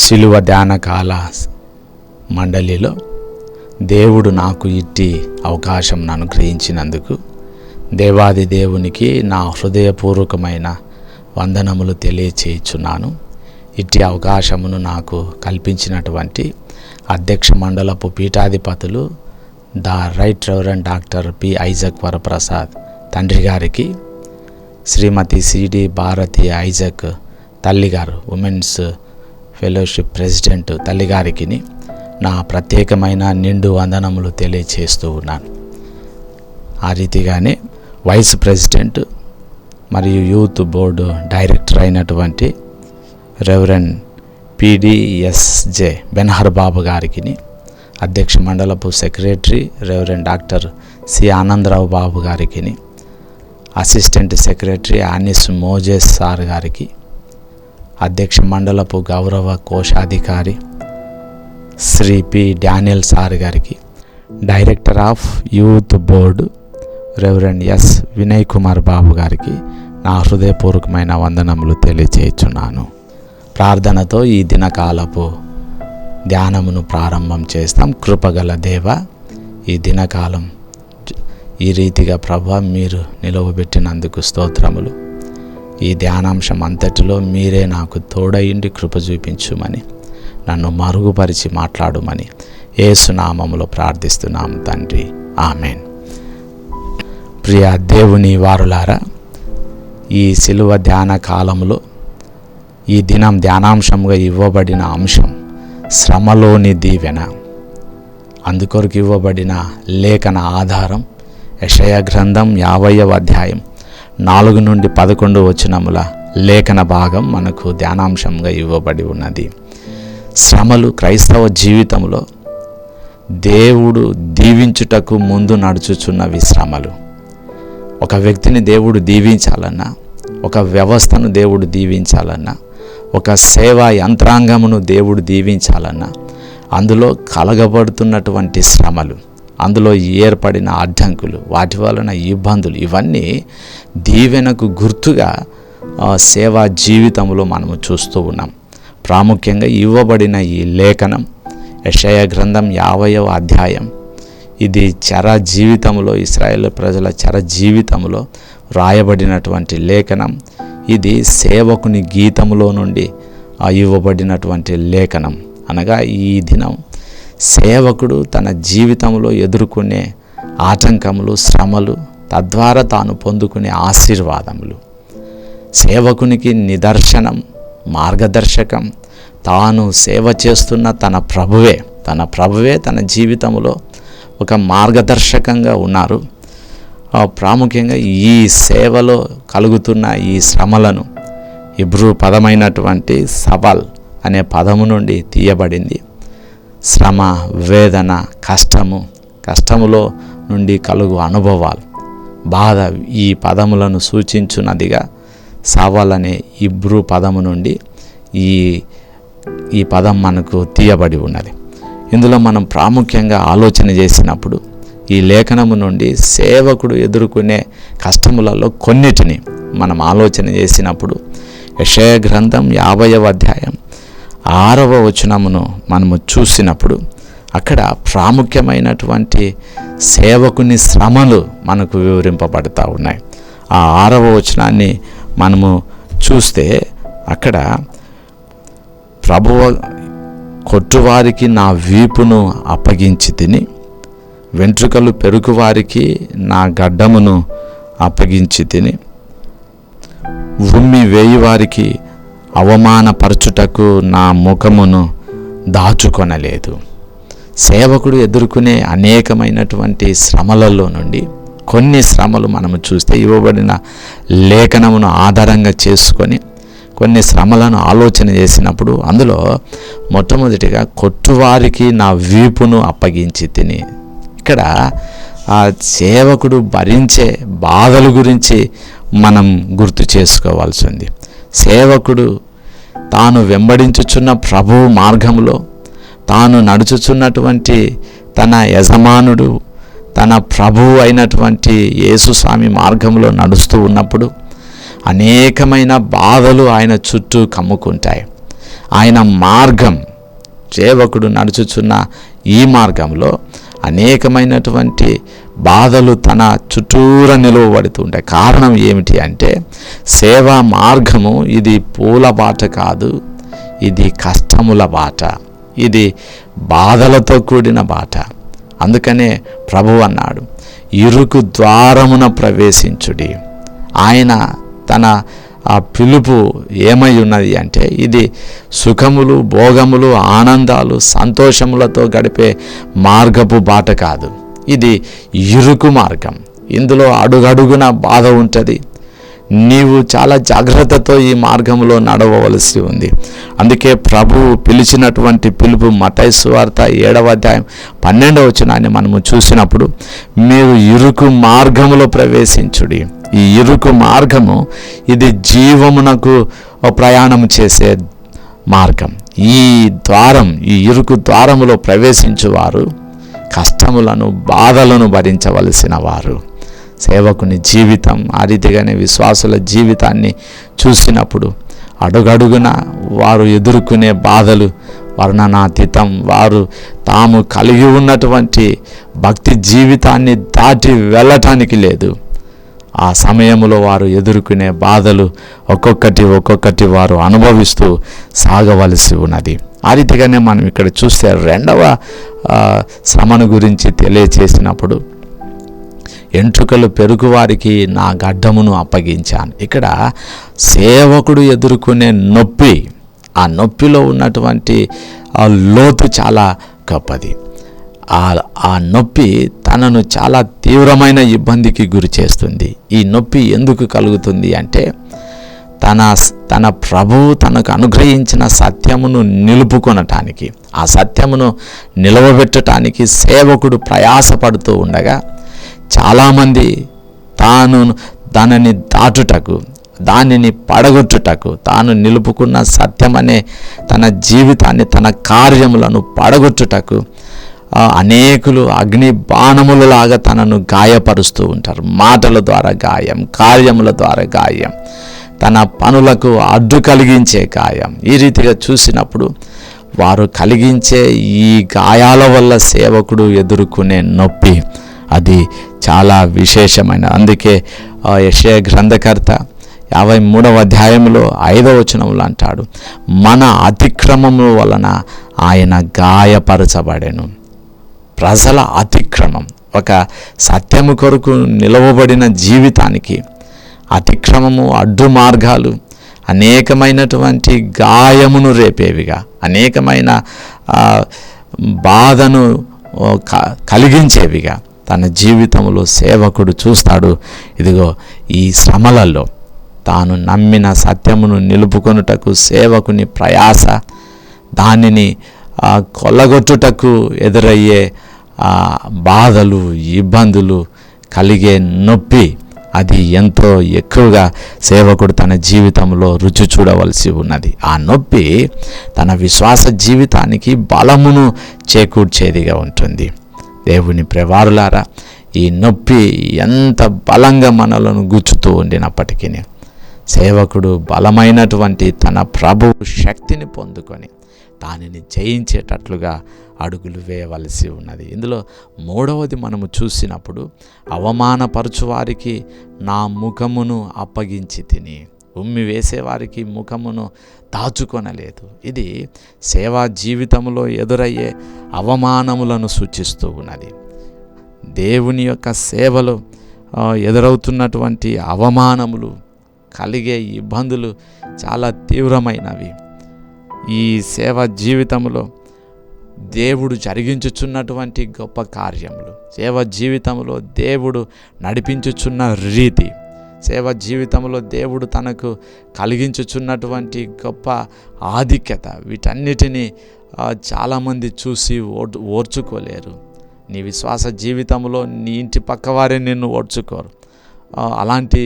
శిలువ ధ్యానకాల మండలిలో దేవుడు నాకు ఇట్టి అవకాశం అనుగ్రహించినందుకు దేవాది దేవునికి నా హృదయపూర్వకమైన వందనములు తెలియచేయుచున్నాను. ఇట్టి అవకాశమును నాకు కల్పించినటువంటి అధ్యక్ష మండలపు పీఠాధిపతులు right reverend doctor P Isaac Varaprasad తండ్రి గారికి, శ్రీమతి సిడి భారతి ఐజక్ తల్లిగారు ఉమెన్స్ ఫెలోషిప్ ప్రెసిడెంట్ తల్లిగారికి నా ప్రత్యేకమైన నిండు వందనములు తెలియచేస్తూ ఉన్నాను. ఆ రీతిగానే వైస్ ప్రెసిడెంట్ మరియు యూత్ బోర్డు డైరెక్టర్ అయినటువంటి రెవరెండ్ పిడిఎస్జే బెన్హర్ బాబు గారికి, అధ్యక్ష మండలపు secretary reverend doctor C Anandarao Babu గారికి, assistant secretary Anis Moses sir గారికి, అధ్యక్ష మండలపు గౌరవ కోశాధికారి శ్రీ పి డానియల్ సార్ గారికి, director of youth board reverend yes Vinay Kumar బాబు గారికి నా హృదయపూర్వకమైన వందనములు తెలియచేయుచున్నాను. ప్రార్థనతో ఈ దినకాలపు ధ్యానమును ప్రారంభం చేస్తాం. కృపగల దేవ, ఈ దినకాలం ఈ రీతిగా ప్రభువా మీరు నిలవబెట్టినందుకు స్తోత్రములు. ఈ ధ్యానాంశం అంతటిలో మీరే నాకు తోడయుండి కృప చూపించుమని, నన్ను మరుగుపరిచి మాట్లాడుమని యేసు నామములో ప్రార్థిస్తున్నాం తండ్రి, ఆమెన్. ప్రియ దేవుని వారులారా, ఈ శిలువ ధ్యాన కాలంలో ఈ దినం ధ్యానాంశంగా ఇవ్వబడిన అంశం శ్రమలోని దీవెన. అందుకొరకు ఇవ్వబడిన లేఖన ఆధారం యెషయా గ్రంథం 50వ అధ్యాయం 4 నుండి 11 వచనముల లేఖన భాగం మనకు ధ్యానాంశంగా ఇవ్వబడి ఉన్నది. శ్రమలు క్రైస్తవ జీవితంలో దేవుడు దీవించుటకు ముందు నడుచుచున్నవి శ్రమలు. ఒక వ్యక్తిని దేవుడు దీవించాలన్నా, ఒక వ్యవస్థను దేవుడు దీవించాలన్నా, ఒక సేవా యంత్రాంగమును దేవుడు దీవించాలన్నా అందులో కలగబడుతున్నటువంటి శ్రమలు, అందులో ఏర్పడిన అడ్డంకులు, వాటి వలన ఇబ్బందులు, ఇవన్నీ దీవెనకు గుర్తుగా సేవా జీవితంలో మనము చూస్తూ ఉన్నాం. ప్రాముఖ్యంగా ఇవ్వబడిన ఈ లేఖనం యెషయా గ్రంథం 50వ అధ్యాయం. ఇది చెర జీవితంలో, ఇశ్రాయేలు ప్రజల చెర జీవితంలో వ్రాయబడినటువంటి లేఖనం. ఇది సేవకుని గీతములో నుండి ఇవ్వబడినటువంటి లేఖనం. అనగా ఈ దినం సేవకుడు తన జీవితంలో ఎదుర్కొనే ఆటంకములు, శ్రమలు, తద్వారా తాను పొందుకునే ఆశీర్వాదములు, సేవకునికి నిదర్శనం, మార్గదర్శకం, తాను సేవ చేస్తున్న తన ప్రభువే తన జీవితంలో ఒక మార్గదర్శకంగా ఉన్నారు. ప్రాముఖ్యంగా ఈ సేవలో కలుగుతున్న ఈ శ్రమలను హెబ్రూ పదమైనటువంటి సవాల్ అనే పదము నుండి తీయబడింది. శ్రమ, వేదన, కష్టములో నుండి కలుగు అనుభవాలు, బాధ, ఈ పదములను సూచించున్నదిగా సవాల్ అనే హెబ్రూ పదము నుండి ఈ పదం మనకు తీయబడి ఉన్నది. ఇందులో మనం ప్రాముఖ్యంగా ఆలోచన చేసినప్పుడు ఈ లేఖనము నుండి సేవకుడు ఎదుర్కొనే కష్టములలో కొన్నిటిని మనం ఆలోచన చేసినప్పుడు యెషయా గ్రంథం 50వ అధ్యాయం 6వ వచనమును మనము చూసినప్పుడు అక్కడ ప్రాముఖ్యమైనటువంటి సేవకుని శ్రమలు మనకు వివరింపబడతా ఉన్నాయి. ఆ 6వ వచనాన్ని మనము చూస్తే అక్కడ ప్రభువ కొట్టువారికి నా వీపును అప్పగించి తిని, వెంట్రుకలు పెరుగువారికి నా గడ్డమును అప్పగించి తిని, ఉమ్మి వేయువారికి అవమానపరచుటకు నా ముఖమును దాచుకొనలేదు. సేవకుడు ఎదుర్కొనే అనేకమైనటువంటి శ్రమలలో నుండి కొన్ని శ్రమలు మనము చూస్తే ఇవ్వబడిన లేఖనమును ఆధారంగా చేసుకొని కొన్ని శ్రమలను ఆలోచన చేసినప్పుడు అందులో మొట్టమొదటిగా కొట్టువారికి నా వీపును అప్పగించి తిని, ఇక్కడ ఆ సేవకుడు భరించే బాధల గురించి మనం గుర్తు చేసుకోవాల్సి ఉంది. సేవకుడు తాను వెంబడించుచున్న ప్రభువు మార్గంలో, తాను నడుచుచున్నటువంటి తన యజమానుడు, తన ప్రభువు అయినటువంటి యేసుస్వామి మార్గంలో నడుస్తూ ఉన్నప్పుడు అనేకమైన బాధలు ఆయన చుట్టూ కమ్ముకుంటాయి. ఆయన మార్గం, సేవకుడు నడుచుచున్న ఈ మార్గంలో అనేకమైనటువంటి బాధలు తన చుట్టూరా నిలువబడుతుంటాయి. కారణం ఏమిటి అంటే, సేవా మార్గము ఇది పూల బాట కాదు, ఇది కష్టముల బాట, ఇది బాధలతో కూడిన బాట. అందుకనే ప్రభువు అన్నాడు, ఇరుకు ద్వారమున ప్రవేశించుడి. ఆయన తన ఆ పిలుపు ఏమై ఉన్నది అంటే, ఇది సుఖములు, భోగములు, ఆనందాలు, సంతోషములతో గడిపే మార్గపు బాట కాదు. ఇది ఇరుకు మార్గం. ఇందులో అడుగడుగున బాధ ఉంటుంది. నీవు చాలా జాగ్రత్తతో ఈ మార్గంలో నడవవలసి ఉంది. అందుకే ప్రభువు పిలిచినటువంటి పిలుపు మత్తయి సువార్త 7వ అధ్యాయం 12వ వచనాన్ని మనము చూసినప్పుడు, మీరు ఇరుకు మార్గములో ప్రవేశించుడి. ఈ ఇరుకు మార్గము ఇది జీవమునకు ప్రయాణం చేసే మార్గం. ఈ ద్వారం, ఈ ఇరుకు ద్వారములో ప్రవేశించువారు కష్టములను, బాధలను భరించవలసిన వారు. సేవకుని జీవితం, ఆ రీతిగానే విశ్వాసుల జీవితాన్ని చూసినప్పుడు అడుగడుగున వారు ఎదుర్కొనే బాధలు వర్ణనాతీతం. వారు తాము కలిగి ఉన్నటువంటి భక్తి జీవితాన్ని దాటి వెళ్ళటానికి లేదు. ఆ సమయంలో వారు ఎదుర్కొనే బాధలు ఒక్కొక్కటి వారు అనుభవిస్తూ సాగవలసి ఉన్నది. ఆ రీతిగానే మనం ఇక్కడ చూస్తే 2వ శ్రమను గురించి తెలియచేసినప్పుడు, ఎంట్రుకలు పెరుగువారికి నా గడ్డమును అప్పగించాను. ఇక్కడ సేవకుడు ఎదుర్కొనే నొప్పి, ఆ నొప్పిలో ఉన్నటువంటి లోతు చాలా గొప్పది. ఆ నొప్పి తనను చాలా తీవ్రమైన ఇబ్బందికి గురి చేస్తుంది. ఈ నొప్పి ఎందుకు కలుగుతుంది అంటే, తన ప్రభువు తనకు అనుగ్రహించిన సత్యమును నిలుపుకొనటానికి, ఆ సత్యమును నిలవబెట్టడానికి సేవకుడు ప్రయాసపడుతూ ఉండగా, చాలామంది దానిని దాటుటకు, దానిని పడగొట్టుటకు, తాను నిలుపుకున్న సత్యమనే తన జీవితాన్ని, తన కార్యములను పడగొట్టుటకు అనేకులు అగ్ని బాణములలాగా తనను గాయపరుస్తూ ఉంటారు. మాటల ద్వారా గాయం, కార్యముల ద్వారా గాయం, తన పనులకు అడ్డు కలిగించే గాయం. ఈ రీతిగా చూసినప్పుడు వారు కలిగించే ఈ గాయాల వల్ల సేవకుడు ఎదుర్కొనే నొప్పి అది చాలా విశేషమైన. అందుకే యెషయా గ్రంథకర్త 53వ అధ్యాయంలో 5వ వచనంలో అంటాడు, మన అతిక్రమము వలన ఆయన గాయపరచబడెను. ప్రజల అతిక్రమం, ఒక సత్యము కొరకు నిలవబడిన జీవితానికి అతిక్రమము, అడ్డు మార్గాలు అనేకమైనటువంటి గాయమును రేపేవిగా, అనేకమైన బాధను కలిగించేవిగా తన జీవితంలో సేవకుడు చూస్తాడు. ఇదిగో ఈ శ్రమలలో తాను నమ్మిన సత్యమును నిలుపుకొనుటకు సేవకుని ప్రయాస, దానిని కొల్లగొట్టుటకు ఎదురయ్యే బాధలు, ఇబ్బందులు, కలిగే నొప్పి, అది ఎంతో ఎక్కువగా సేవకుడు తన జీవితంలో రుచి చూడవలసి ఉన్నది. ఆ నొప్పి తన విశ్వాస జీవితానికి బలమును చేకూర్చేదిగా ఉంటుంది. దేవుని ప్రియవారులారా, ఈ నొప్పి ఎంత బలంగా మనలను గుచ్చుతూ ఉండినప్పటికీ సేవకుడు బలమైనటువంటి తన ప్రభువు శక్తిని పొందుకొని దానిని జయించేటట్లుగా అడుగులు వేయవలసి ఉన్నది. ఇందులో 3వది మనము చూసినప్పుడు, అవమానపరచువారికి నా ముఖమును అప్పగించి తిని, ఉమ్మి వేసేవారికి ముఖమును దాచుకొనలేదు. ఇది సేవా జీవితంలో ఎదురయ్యే అవమానములను సూచిస్తూ ఉన్నది. దేవుని యొక్క సేవలో ఎదురవుతున్నటువంటి అవమానములు, కలిగే ఇబ్బందులు చాలా తీవ్రమైనవి. ఈ సేవ జీవితంలో దేవుడు జరిగించుచున్నటువంటి గొప్ప కార్యములు, సేవ జీవితంలో దేవుడు నడిపించుచున్న రీతి, సేవ జీవితంలో దేవుడు తనకు కలిగించుచున్నటువంటి గొప్ప ఆధిక్యత, వీటన్నిటినీ చాలామంది చూసి ఓర్చుకోలేరు. నీ విశ్వాస జీవితంలో నీ ఇంటి పక్కవారే నిన్ను ఓర్చుకోరు. అలాంటి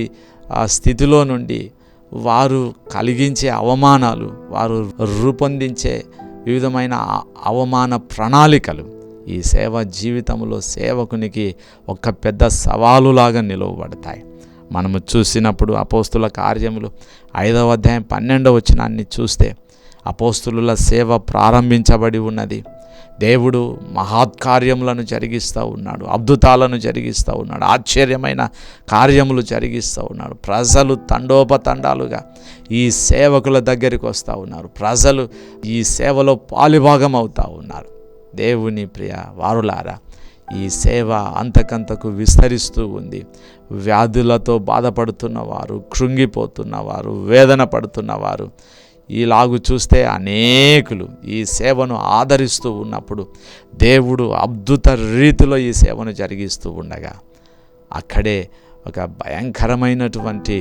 స్థితిలో నుండి వారు కలిగించే అవమానాలు, వారు రూపొందించే వివిధమైన అవమాన ప్రణాళికలు ఈ సేవ జీవితంలో సేవకునికి ఒక పెద్ద సవాలులాగా నిలవబడతాయి. మనము చూసినప్పుడు అపోస్తుల కార్యములు 5వ అధ్యాయం 12వ వచనాన్ని చూస్తే అపోస్తులుల సేవ ప్రారంభించబడి ఉన్నది. దేవుడు మహత్కార్యములను జరిగిస్తూ ఉన్నాడు, అద్భుతాలను జరిగిస్తూ ఉన్నాడు, ఆశ్చర్యమైన కార్యములు జరిగిస్తూ ఉన్నాడు. ప్రజలు తండోపతండాలుగా ఈ సేవకుల దగ్గరికి వస్తూ ఉన్నారు. ప్రజలు ఈ సేవలో పాలుభాగం అవుతూ ఉన్నారు. దేవుని ప్రియ వారులారా, ఈ సేవ అంతకంతకు విస్తరిస్తూ ఉంది. వ్యాధులతో బాధపడుతున్నవారు, కృంగిపోతున్నవారు, వేదన పడుతున్నవారు, ఇలాగు చూస్తే అనేకులు ఈ సేవను ఆదరిస్తూ ఉన్నప్పుడు దేవుడు అద్భుత రీతిలో ఈ సేవను జరిగిస్తూ ఉండగా అక్కడే ఒక భయంకరమైనటువంటి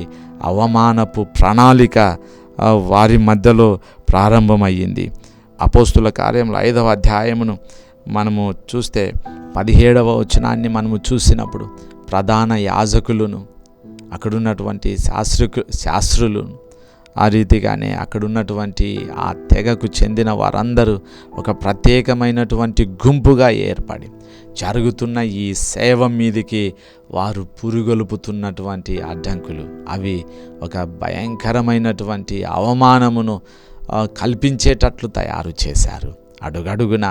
అవమానపు ప్రణాళిక వారి మధ్యలో ప్రారంభమయ్యింది. అపోస్తుల కార్యములు 5వ అధ్యాయమును మనము చూస్తే 17వ వచనాన్ని మనము చూసినప్పుడు ప్రధాన యాజకులను, అక్కడున్నటువంటి శాస్త్రులను, ఆ రీతిగానే అక్కడున్నటువంటి ఆ తెగకు చెందిన వారందరూ ఒక ప్రత్యేకమైనటువంటి గుంపుగా ఏర్పడి జరుగుతున్న ఈ సేవ మీదికి వారు పురుగొలుపుతున్నటువంటి అడ్డంకులు అవి ఒక భయంకరమైనటువంటి అవమానమును కల్పించేటట్లు తయారు చేశారు. అడుగడుగున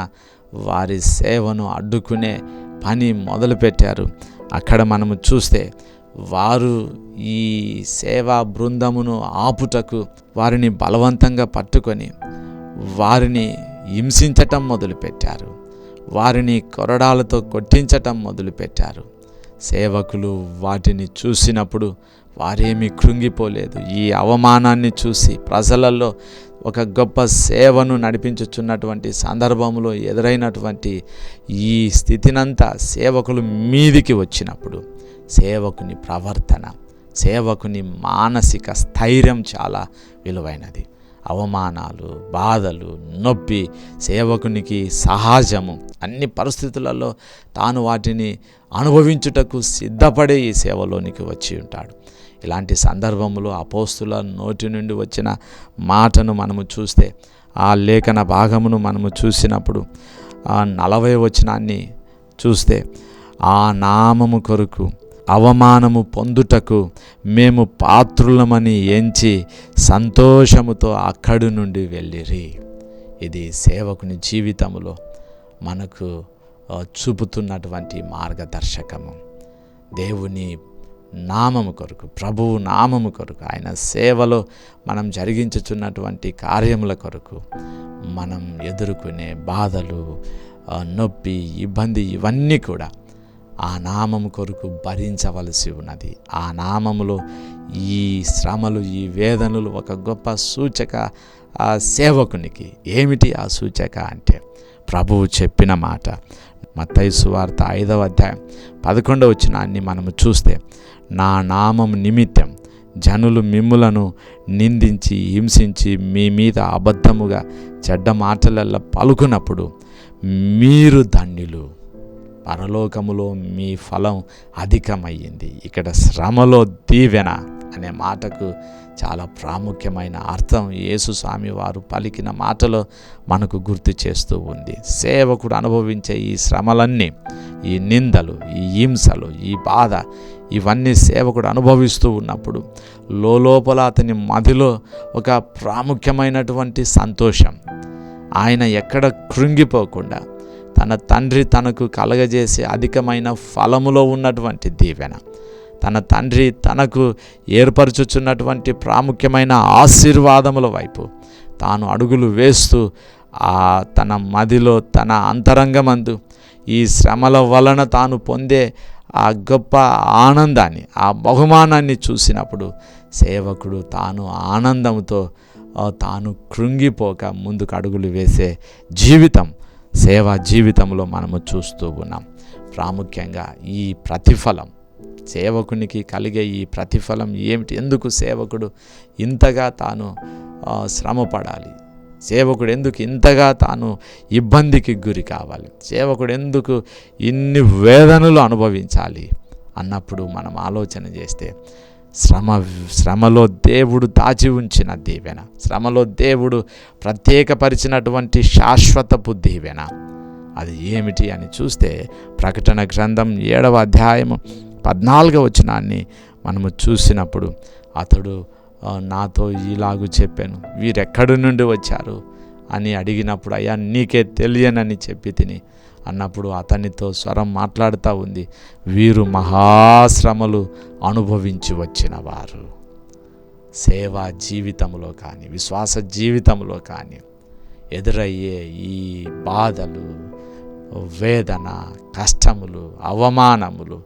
వారి సేవను అడ్డుకునే పని మొదలుపెట్టారు. అక్కడ మనము చూస్తే వారు ఈ సేవా బృందమును ఆపుటకు వారిని బలవంతంగా పట్టుకొని వారిని హింసించటం మొదలుపెట్టారు. వారిని కొరడాలతో కొట్టించటం మొదలుపెట్టారు. సేవకులు వాటిని చూసినప్పుడు వారేమీ కృంగిపోలేదు. ఈ అవమానాన్ని చూసి ప్రజలలో ఒక గొప్ప సేవను నడిపించుచున్నటువంటి సందర్భంలో ఎదురైనటువంటి ఈ స్థితినంతా సేవకులు మీదికి వచ్చినప్పుడు సేవకుని ప్రవర్తన, సేవకుని మానసిక స్థైర్యం చాలా విలువైనది. అవమానాలు, బాధలు, నొప్పి సేవకునికి సహజము. అన్ని పరిస్థితులలో తాను వాటిని అనుభవించుటకు సిద్ధపడే ఈ సేవలోనికి వచ్చి ఉంటాడు. ఇలాంటి సందర్భంలో అపోస్తుల నోటి నుండి వచ్చిన మాటను మనము చూస్తే, ఆ లేఖన భాగమును మనము చూసినప్పుడు 40వ వచనాన్ని చూస్తే, ఆ నామము కొరకు అవమానము పొందుటకు మేము పాత్రులమని ఎంచి సంతోషముతో అక్కడి నుండి వెళ్ళిరి. ఇది సేవకుని జీవితంలో మనకు చూపుతున్నటువంటి మార్గదర్శకము. దేవుని నామము కొరకు, ప్రభువు నామము కొరకు, ఆయన సేవలో మనం జరిగించుచున్నటువంటి కార్యముల కొరకు మనం ఎదుర్కొనే బాధలు, నొప్పి, ఇబ్బంది ఇవన్నీ కూడా ఆ నామము కొరకు భరించవలసి ఉన్నది. ఆ నామములో ఈ శ్రమలు, ఈ వేదనలు ఒక గొప్ప సూచక ఆ సేవకునికి. ఏమిటి ఆ సూచక అంటే ప్రభువు చెప్పిన మాట. మత్తయి సువార్త 5వ అధ్యాయం 11వ వచనాన్ని మనము చూస్తే, నా నామం నిమిత్తం జనులు మిమ్ములను నిందించి హింసించి మీ మీద అబద్ధముగా చెడ్డ మాటలల్లా పలుకున్నప్పుడు మీరు ధన్యులు, పరలోకములో మీ ఫలం అధికమయ్యింది. ఇక్కడ శ్రమలో దీవెన అనే మాటకు చాలా ప్రాముఖ్యమైన అర్థం యేసు స్వామి వారు పలికిన మాటలో మనకు గుర్తు చేస్తూ ఉంది. సేవకుడు అనుభవించే ఈ శ్రమలన్నీ, ఈ నిందలు, ఈ హింసలు, ఈ బాధ, ఇవన్నీ సేవకుడు అనుభవిస్తూ ఉన్నప్పుడు లోపల అతని మదిలో ఒక ప్రాముఖ్యమైనటువంటి సంతోషం. ఆయన ఎక్కడ కృంగిపోకుండా తన తండ్రి తనకు కలగజేసే అధికమైన ఫలములో ఉన్నటువంటి దీవెన, తన తండ్రి తనకు ఏర్పరచుచున్నటువంటి ప్రాముఖ్యమైన ఆశీర్వాదముల వైపు తాను అడుగులు వేస్తూ తన మదిలో, తన అంతరంగమందు ఈ శ్రమల వలన తాను పొందే ఆ గొప్ప ఆనందాన్ని, ఆ బహుమానాన్ని చూసినప్పుడు సేవకుడు తాను ఆనందంతో తాను కృంగిపోక ముందుకు అడుగులు వేసే జీవితం సేవా జీవితంలో మనము చూస్తూ ఉన్నాం. ప్రాముఖ్యంగా ఈ ప్రతిఫలం, సేవకునికి కలిగే ఈ ప్రతిఫలం ఏమిటి? ఎందుకు సేవకుడు ఇంతగా తాను శ్రమపడాలి? సేవకుడు ఎందుకు ఇంతగా తాను ఇబ్బందికి గురి కావాలి? సేవకుడు ఎందుకు ఇన్ని వేదనలు అనుభవించాలి అన్నప్పుడు మనం ఆలోచన చేస్తే, శ్రమలో దేవుడు దాచి ఉంచిన దీవెన, శ్రమలో దేవుడు ప్రత్యేకపరిచినటువంటి శాశ్వతపు దీవెన అది ఏమిటి అని చూస్తే, ప్రకటన గ్రంథం 7వ అధ్యాయము 14వ వచనాన్ని మనము చూసినప్పుడు అతడు నాతో ఇలాగూ చెప్పాను, వీరెక్కడి నుండి వచ్చారు అని అడిగినప్పుడు, అయ్యా నీకే తెలియనని చెప్పి తిని అన్నప్పుడు అతనితో స్వరం మాట్లాడుతూ ఉంది, వీరు మహాశ్రమలు అనుభవించి వచ్చిన వారు. సేవా జీవితంలో కానీ విశ్వాస జీవితంలో కానీ ఎదురయ్యే ఈ బాధలు, వేదన, కష్టములు, అవమానములు,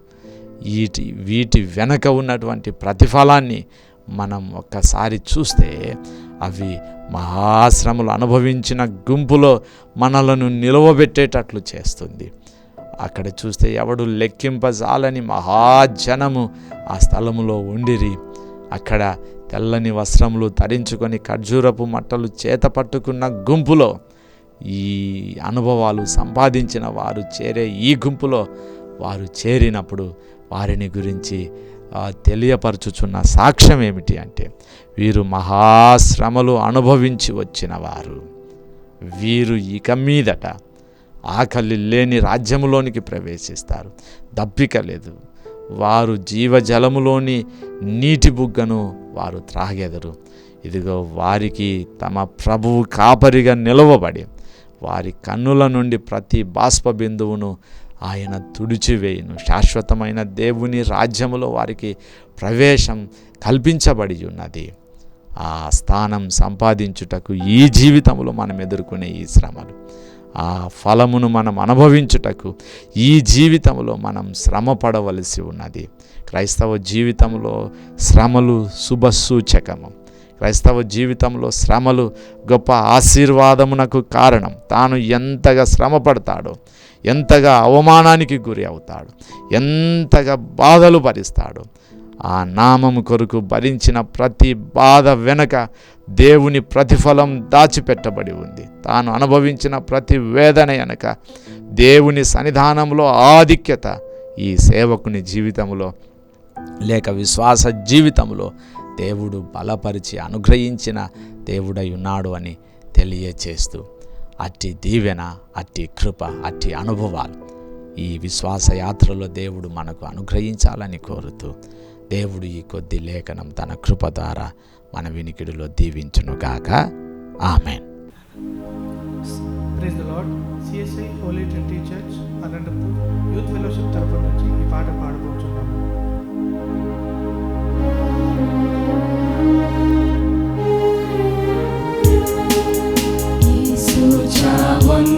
వీటి వెనక ఉన్నటువంటి ప్రతిఫలాన్ని మనం ఒక్కసారి చూస్తే అవి మహాశ్రమలు అనుభవించిన గుంపులో మనలను నిలవబెట్టేటట్లు చేస్తుంది. అక్కడ చూస్తే ఎవడు లెక్కింపజాలని మహాజనము ఆ స్థలములో ఉండిరి. అక్కడ తెల్లని వస్త్రములు ధరించుకొని ఖర్జూరపు మట్టలు చేత పట్టుకున్న గుంపులో, ఈ అనుభవాలు సంపాదించిన వారు చేరే ఈ గుంపులో వారు చేరినప్పుడు వారిని గురించి తెలియపరచుచున్న సాక్ష్యం ఏమిటి అంటే, వీరు మహాశ్రమలు అనుభవించి వచ్చిన వారు. వీరు ఇక మీదట ఆకలి లేని రాజ్యములోనికి ప్రవేశిస్తారు. దప్పిక లేదు. వారు జీవజలములోని నీటి బుగ్గను వారు త్రాగెదరు. ఇదిగో వారికి తమ ప్రభువు కాపరిగా నిలవబడి వారి కన్నుల నుండి ప్రతి బాష్ప బిందువును ఆయన తుడిచివేయును. శాశ్వతమైన దేవుని రాజ్యములో వారికి ప్రవేశం కల్పించబడి ఉన్నది. ఆ స్థానం సంపాదించుటకు ఈ జీవితంలో మనం ఎదుర్కొనే ఈ శ్రమలు, ఆ ఫలమును మనం అనుభవించుటకు ఈ జీవితంలో మనం శ్రమ పడవలసి ఉన్నది. క్రైస్తవ జీవితంలో శ్రమలు శుభసూచకము. క్రైస్తవ జీవితంలో శ్రమలు గొప్ప ఆశీర్వాదమునకు కారణం. తాను ఎంతగా శ్రమ పడతాడో, ఎంతగా అవమానానికి గురి అవుతాడు, ఎంతగా బాధలు భరిస్తాడు, ఆ నామము కొరకు భరించిన ప్రతి బాధ వెనుక దేవుని ప్రతిఫలం దాచిపెట్టబడి ఉంది. తాను అనుభవించిన ప్రతి వేదన వెనుక దేవుని సన్నిధానంలో ఆధిక్యత ఈ సేవకుని జీవితంలో లేక విశ్వాస జీవితంలో దేవుడు బలపరిచి అనుగ్రహించిన దేవుడై ఉన్నాడు అని తెలియచేస్తూ, అట్టి దీవెన, అట్టి కృప, అట్టి అనుభవాలు ఈ విశ్వాస యాత్రలో దేవుడు మనకు అనుగ్రహించాలని కోరుతూ, దేవుడు ఈ కొద్ది లేఖనం తన కృప ద్వారా మన వినికిడిలో దీవించునుగాక. Amen. Praise the Lord. CSI Holy Trinity Church Anantapur youth fellowship తరఫు నుంచి ఈ పాట పాడబోతున్నాము. యేసు చావన్